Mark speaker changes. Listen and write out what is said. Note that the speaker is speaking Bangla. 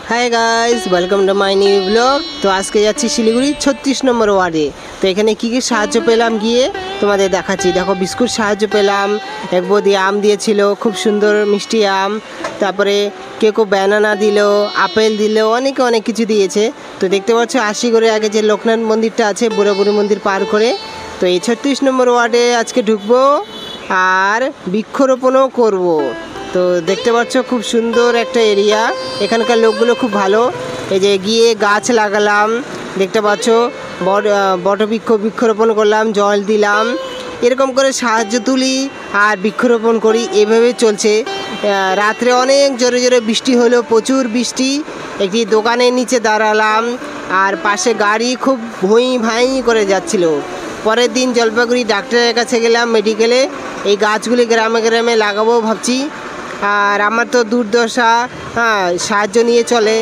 Speaker 1: Hi guys welcome to my new blog. तो आज के যাচ্ছি শিলিগুড়ি 36 নম্বর ওয়ার্ডে। তো এখানে কি কি সাহায্য পেলাম গিয়ে তোমাদের দেখাচ্ছি। দেখো বিস্কুট সাহায্য পেলাম, এক বদি আম দিয়েছিল, খুব সুন্দর মিষ্টি আম। তারপরে কেউ ব্যানানা দিল, আপেল দিল, অনেকে অনেক কিছু দিয়েছে। তো দেখতে পাচ্ছ আশিগড়ে আগে যে লোকনাথ মন্দিরটা আছে, বুড়ো বুড়ি মন্দির পার করে। তো এই 36 নম্বর ওয়ার্ডে আজকে ঢুকবো আর বৃক্ষরোপণও করব। তো দেখতে পাচ্ছ খুব সুন্দর একটা এরিয়া, এখানকার লোকগুলো খুব ভালো। এই যে গিয়ে গাছ লাগালাম, দেখতে পাচ্ছ বৃক্ষরোপণ করলাম, জল দিলাম, এরকম করে সাহায্য তুলি আর বৃক্ষরোপণ করি, এভাবে চলছে। রাত্রে অনেক জোরে জোরে বৃষ্টি হলো, প্রচুর বৃষ্টি। একটি দোকানের নিচে দাঁড়ালাম আর পাশে গাড়ি খুব ভুঁই ভাঁই করে যাচ্ছিল। পরের দিন জলপাইগুড়ি ডাক্তারের কাছে গেলাম, মেডিকেলে। এই গাছগুলি গ্রামে গ্রামে লাগাবো ভাবছি। আর আমার তো দুর্দশা, সাহায্য নিয়ে চলে।